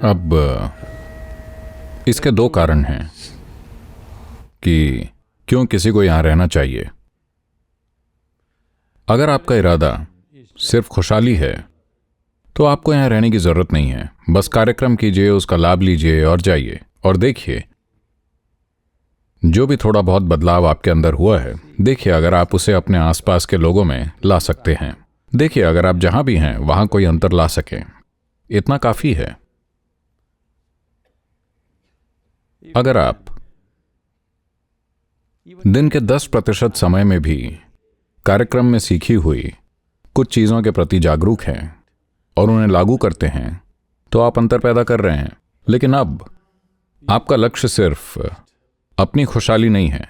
अब इसके दो कारण हैं कि क्यों किसी को यहां रहना चाहिए। अगर आपका इरादा सिर्फ खुशहाली है तो आपको यहां रहने की जरूरत नहीं है। बस कार्यक्रम कीजिए, उसका लाभ लीजिए और जाइए। और देखिए, जो भी थोड़ा बहुत बदलाव आपके अंदर हुआ है, देखिए अगर आप उसे अपने आसपास के लोगों में ला सकते हैं। देखिए अगर आप जहां भी हैं वहां कोई अंतर ला सकें, इतना काफी है। अगर आप दिन के 10% समय में भी कार्यक्रम में सीखी हुई कुछ चीजों के प्रति जागरूक हैं और उन्हें लागू करते हैं, तो आप अंतर पैदा कर रहे हैं। लेकिन अब आपका लक्ष्य सिर्फ अपनी खुशहाली नहीं है,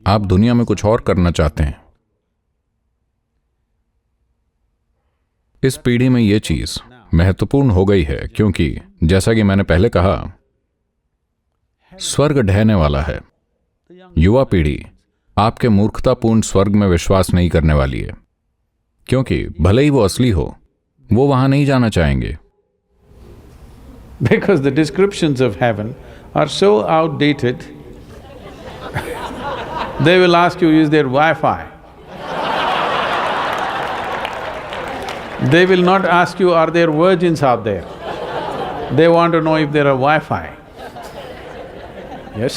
आप दुनिया में कुछ और करना चाहते हैं। इस पीढ़ी में यह चीज महत्वपूर्ण हो गई है क्योंकि जैसा कि मैंने पहले कहा, स्वर्ग ढहने वाला है। युवा पीढ़ी आपके मूर्खतापूर्ण स्वर्ग में विश्वास नहीं करने वाली है, क्योंकि भले ही वो असली हो, वो वहां नहीं जाना चाहेंगे। Because the descriptions of heaven are so outdated, they will ask you, is there Wi-Fi? They will not ask you, are there virgins out there? They want to know if there are Wi-Fi. Yes?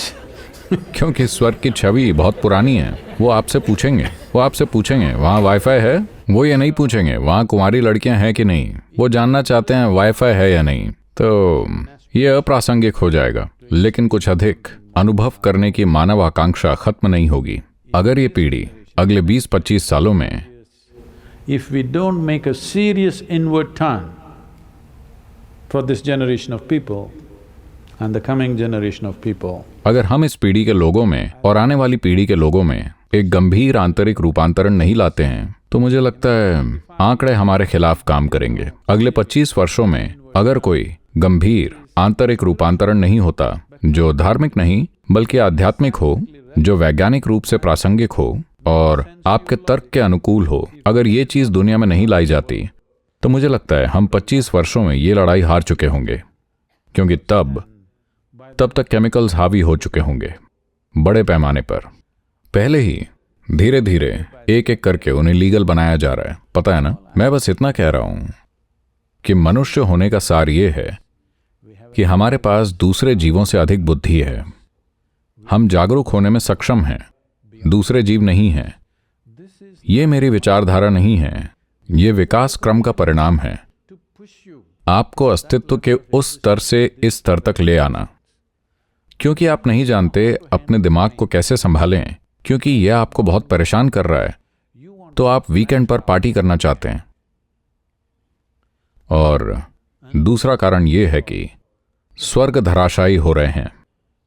क्योंकि स्वर्ग की छवि बहुत पुरानी है। वो आपसे पूछेंगे वहाँ वाईफाई है। वो ये नहीं पूछेंगे वहाँ कुंवारी लड़कियां हैं कि नहीं। वो जानना चाहते हैं वाईफाई है या नहीं। तो ये अप्रासंगिक हो जाएगा, लेकिन कुछ अधिक अनुभव करने की मानव आकांक्षा खत्म नहीं होगी। अगर ये पीढ़ी अगले 20-25 सालों में If we don't make a serious inward turn for this generation of people and the coming generation of people, अगर हम इस पीढ़ी के लोगों में और आने वाली पीढ़ी के लोगों में एक गंभीर आंतरिक रूपांतरण नहीं लाते हैं, तो मुझे लगता है आंकड़े हमारे खिलाफ काम करेंगे। अगले 25 वर्षों में अगर कोई गंभीर आंतरिक रूपांतरण नहीं होता, जो धार्मिक नहीं बल्कि आध्यात्मिक हो, जो वैज्ञानिक रूप से प्रासंगिक हो और आपके तर्क के अनुकूल हो, अगर ये चीज दुनिया में नहीं लाई जाती, तो मुझे लगता है हम 25 वर्षों में ये लड़ाई हार चुके होंगे, क्योंकि तब तक केमिकल्स हावी हो चुके होंगे बड़े पैमाने पर। पहले ही धीरे धीरे एक एक करके उन्हें लीगल बनाया जा रहा है, पता है ना। मैं बस इतना कह रहा हूं कि मनुष्य होने का सार ये है कि हमारे पास दूसरे जीवों से अधिक बुद्धि है। हम जागरूक होने में सक्षम हैं, दूसरे जीव नहीं हैं। ये मेरी विचारधारा नहीं है, ये विकास क्रम का परिणाम है। आपको अस्तित्व के उस स्तर से इस स्तर तक ले आना, क्योंकि आप नहीं जानते अपने दिमाग को कैसे संभालें, क्योंकि यह आपको बहुत परेशान कर रहा है। तो आप वीकेंड पर पार्टी करना चाहते हैं। और दूसरा कारण यह है कि स्वर्ग धराशायी हो रहे हैं।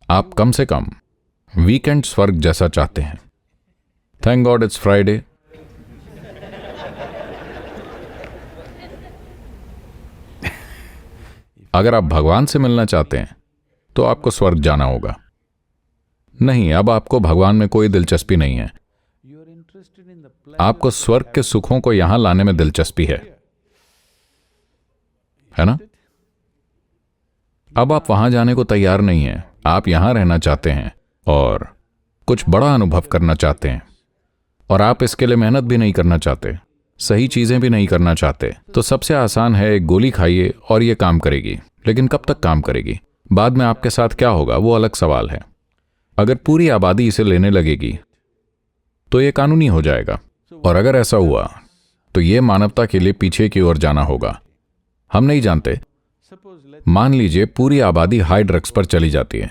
आप कम से कम वीकेंड स्वर्ग जैसा चाहते हैं। Thank God it's Friday. अगर आप भगवान से मिलना चाहते हैं तो आपको स्वर्ग जाना होगा। नहीं, अब आपको भगवान में कोई दिलचस्पी नहीं है। आपको स्वर्ग के सुखों को यहां लाने में दिलचस्पी है ना? अब आप वहां जाने को तैयार नहीं हैं। आप यहां रहना चाहते हैं और कुछ बड़ा अनुभव करना चाहते हैं, और आप इसके लिए मेहनत भी नहीं करना चाहते, सही चीजें भी नहीं करना चाहते। तो सबसे आसान है एक गोली खाइए और यह काम करेगी। लेकिन कब तक काम करेगी? बाद में आपके साथ क्या होगा वो अलग सवाल है। अगर पूरी आबादी इसे लेने लगेगी तो यह कानूनी हो जाएगा, और अगर ऐसा हुआ तो यह मानवता के लिए पीछे की ओर जाना होगा। हम नहीं जानते। मान लीजिए पूरी आबादी हाई ड्रग्स पर चली जाती है,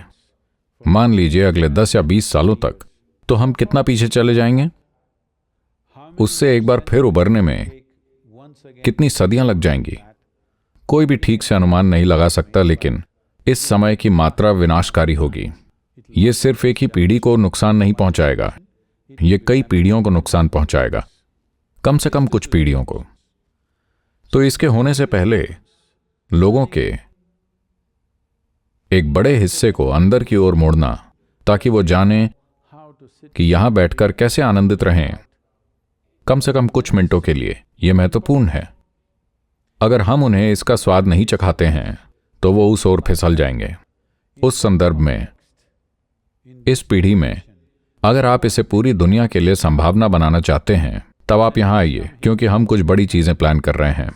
मान लीजिए अगले 10 या 20 सालों तक, तो हम कितना पीछे चले जाएंगे? उससे एक बार फिर उबरने में कितनी सदियां लग जाएंगी? कोई भी ठीक से अनुमान नहीं लगा सकता, लेकिन इस समय की मात्रा विनाशकारी होगी। यह सिर्फ एक ही पीढ़ी को नुकसान नहीं पहुंचाएगा, यह कई पीढ़ियों को नुकसान पहुंचाएगा, कम से कम कुछ पीढ़ियों को। तो इसके होने से पहले लोगों के एक बड़े हिस्से को अंदर की ओर मोड़ना, ताकि वो जाने कि यहां बैठकर कैसे आनंदित रहें, कम से कम कुछ मिनटों के लिए, यह महत्वपूर्ण है। अगर हम उन्हें इसका स्वाद नहीं चखाते हैं तो वो उस ओर फिसल जाएंगे। उस संदर्भ में, इस पीढ़ी में, अगर आप इसे पूरी दुनिया के लिए संभावना बनाना चाहते हैं तब आप यहां आइए, क्योंकि हम कुछ बड़ी चीजें प्लान कर रहे हैं।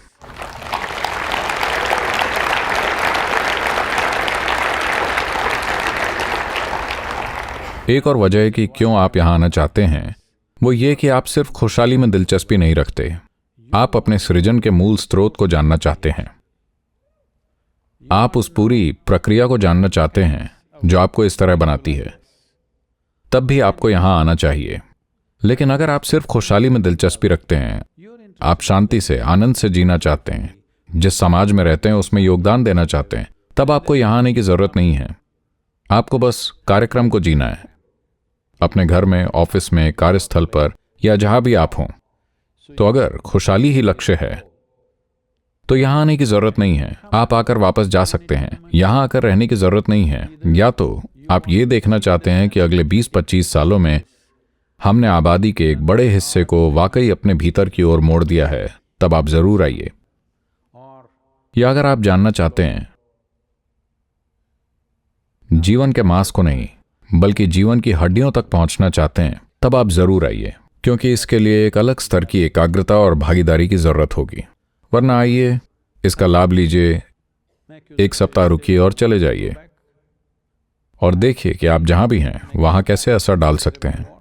एक और वजह है कि क्यों आप यहां आना चाहते हैं, वो ये कि आप सिर्फ खुशहाली में दिलचस्पी नहीं रखते, आप अपने सृजन के मूल स्रोत को जानना चाहते हैं। आप उस पूरी प्रक्रिया को जानना चाहते हैं जो आपको इस तरह बनाती है। तब भी आपको यहां आना चाहिए। लेकिन अगर आप सिर्फ खुशहाली में दिलचस्पी रखते हैं, आप शांति से, आनंद से जीना चाहते हैं, जिस समाज में रहते हैं उसमें योगदान देना चाहते हैं, तब आपको यहां आने की जरूरत नहीं है। आपको बस कार्यक्रम को जीना है, अपने घर में, ऑफिस में, कार्यस्थल पर या जहां भी आप हों। तो अगर खुशहाली ही लक्ष्य है तो यहां आने की जरूरत नहीं है। आप आकर वापस जा सकते हैं। यहां आकर रहने की जरूरत नहीं है। या तो आप ये देखना चाहते हैं कि अगले 20-25 सालों में हमने आबादी के एक बड़े हिस्से को वाकई अपने भीतर की ओर मोड़ दिया है, तब आप जरूर आइए। या अगर आप जानना चाहते हैं जीवन के मांस को नहीं, बल्कि जीवन की हड्डियों तक पहुंचना चाहते हैं, तब आप जरूर आइए, क्योंकि इसके लिए एक अलग स्तर की एकाग्रता और भागीदारी की जरूरत होगी। वरना आइए, इसका लाभ लीजिए, 1 सप्ताह रुकिए और चले जाइए और देखिए कि आप जहां भी हैं वहां कैसे असर डाल सकते हैं।